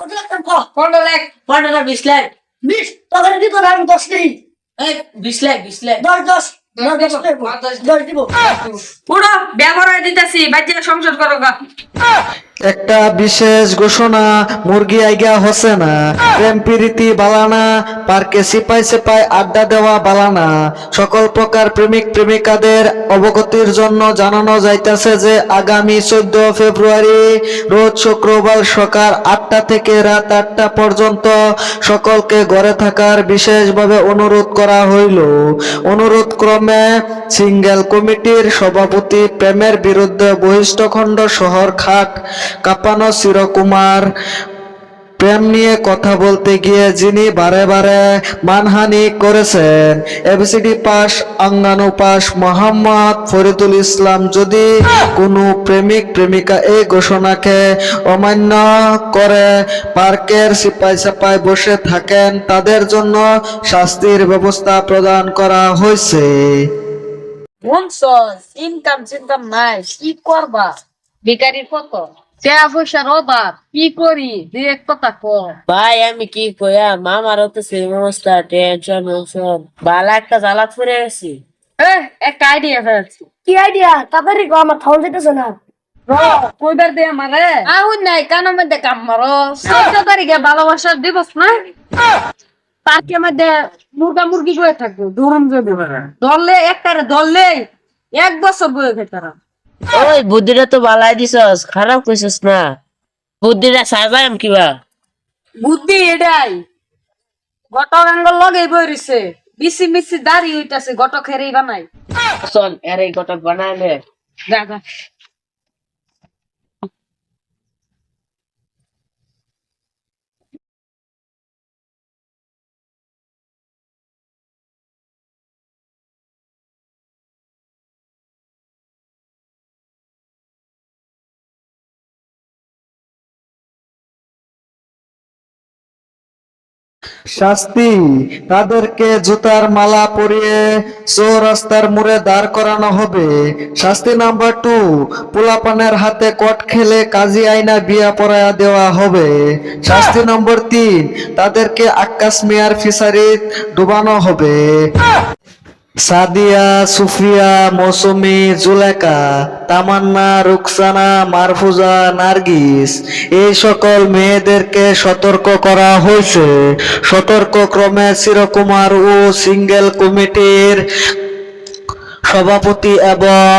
কত লাখ টাকা? 15 লাখ। 15 20 লাখ। 20 টাকা দিত না, আমি 10 নেই। এই 20 লাখ 20 লাখ। 10 10 দিব। পুরো ব্যবহার দিতেছি, বাচ্চা সংসার করো গা। একটা বিশেষ ঘোষণা, মুরগি আইগা হসে না, প্রেম প্রীতি বালানা, পার্কে সিপাই সিপাই আড্ডা দেওয়া বালানা। সকল প্রকার প্রেমিক প্রেমিকাদের অবগতির জন্য জানানো যাইতেছে যে আগামী 14 ফেব্রুয়ারি রোজ শুক্রবার সকাল 8টা থেকে রাত 8টা পর্যন্ত সকলকে ঘরে থাকার বিশেষভাবে অনুরোধ করা হইল। অনুরোধ ক্রমে সিঙ্গেল কমিটির সভাপতি প্রেমের বিরুদ্ধে বহিষ্ঠখণ্ড শহর খাট কাঁপানো চিরকুমার প্রেম নিয়ে কথা বলতে গিয়ে যিনি বারে বারে মানহানি করেছেন এবিসিডি পাস আঙ্গানু পাস মোহাম্মদ ফরিদুল ইসলাম, যদি কোনো প্রেমিক প্রেমিকা এই ঘোষণাকে অমান্য করে পার্কের সিপাই সাপাই বসে থাকেন তাদের জন্য শাস্তির ব্যবস্থা প্রদান করা হয়েছে। ইনকাম নাই, কি করবা? বেকারির কত টাকা পয়সার অভাব, কি করি? দুই এক কথা কম। ভাই আমি কি কইয়া মামারও তো সেম অবস্থা, টেনশন বালা একটা জ্বালাত পড়ে গেছি। একটা আইডিয়া ফেলছি। কি আইডিয়া? তাড়াতাড়ি কো, আমার থাউল দিতেছে না। কইবার দে আমারে। আহুন নাই কানের মধ্যে কাম মারো। 14 তারিখে ভালোবাসার দিবস না? পার্কের মধ্যে মুরগা মুরগি বয়ে থাকবো, ধরুন যাবে। ধরলে একটারে ধরলে 1 বছর বয়ে খেতারা। ওই বুদ্ধিটা তো বালাই দিছস, খারাপ কইছস না। বুদ্ধিটা সাইবাম কিবা। বুদ্ধি এটাই, গটক আঙ্গল লগে বইরিছে, মিছি মিছি দাড়ি হইতাছে, গটক হেরেই বানাই। চল এর এই গটক বানাইলে যা যা। শাস্তি, তাদেরকে জুতার মালা পরিয়ে চৌরাস্তার মোড়ে দাঁড় করানো হবে। শাস্তি নাম্বার 2, পোলাপানের হাতে কট খেলে কাজী আইনা বিয়া পড়ায়া দেওয়া হবে। শাস্তি নম্বর 3, তাদেরকে আক্কাস মিয়ার ফিশারিত ডুবানো হবে। সাদিয়া, সুফিয়া, মৌসুমী, জুলেখা, তামান্না, রুকসানা, মারফুজা, নার্গিস এই সকল মেয়েদেরকে সতর্ক করা হয়েছে। সতর্কক্রমে চিরকুমার ও সিঙ্গেল কমিটির সভাপতি এবং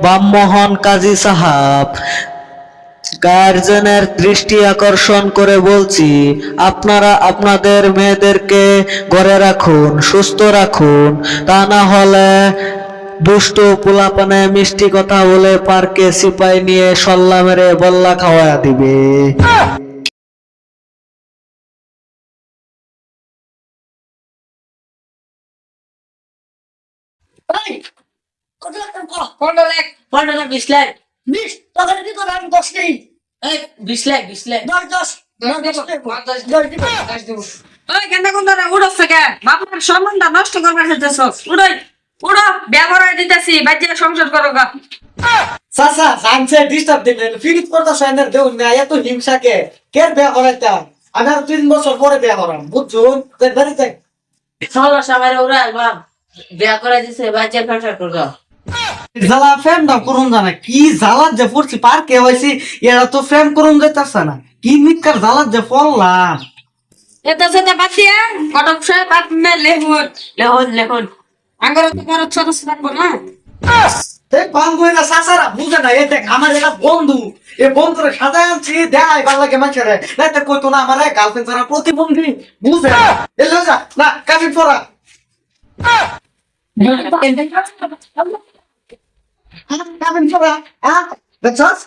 বামমোহন কাজী সাহাব গার্জেনের দৃষ্টি আকর্ষণ করে বলছি, আপনারা আপনাদের মেয়েদেরকে ঘরে রাখুন, সুস্থ রাখুন, তা না হলে দুষ্ট পোলাপানে মিষ্টি কথা বলে পার্কে সিপাই নিয়ে সল্লা মেরে বল্লা খাওয়া দিবে। এই কত লাখ টাকা? 15 লাখ। 15 20 লাখ। 20 টাকা দিত না, আমি 10 নেই। এই 20 লাখ 20 লাখ। 10 দিব। ওই কেন কোন ধরে উড়ছ কে? বাপের সম্মানটা নষ্ট করবার চাইছস। উড়াই উড়া, ব্যবহার দিতেছি, বাচ্চা সংসার করো গা। চাচা জানছে ডিস্টার্ব দিলেন, ফিরিত করতে সাইনের দেউন না, এত হিংসাকে কে বিয়া করাইতাম? আমি আর 3 বছর পরে বিয়া করাম, বুঝছুন? বাড়িতে চলো সবাই ওরা বাপ বিয়া করে দিছে, বাচ্চা সংসার করো। জ্বালা ফ্রেম দাও করুন জানা, কি জ্বালাত যে পড়ছি পার্কে হয়েছি, এরা তো ফ্রেম করুন যেতেছে না, কি মিটকার জ্বালাত যে পড়লাম। এটা সেটা বাদ দিয়া কটক সাহেব আপনি লেহুন লেহুন লেহুন আঙ্গর তো কারো ছোট থাকবো না। দেখ বাঙ্গুইরা চাচারা বুঝে না, এই দেখ আমার এটা বন্ধু, এই বন্ধুরে সাজায় আনছি, দেখাই ভালো লাগে মানুষের, না তো কইতো না আমার গার্লফ্রেন্ড ছাড়া প্রতিবন্ধী, বুঝে না। এলো যা না কাফি পড়া কাফিন পড়া দেখছস,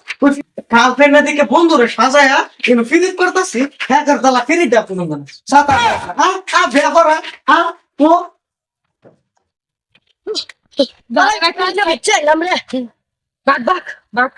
গার্লফ্রেন্ড দিকে বন্ধুরে সাজায়া কিন্তু ফিরিত করতেছি, হ্যাঁ তালা ফিরিত দেওয়া কোনো না সাতা হ্যাঁ বিয়া করা হ্যাঁ তো ভাই কাজে হচ্ছে আমরা বাক বাক বাক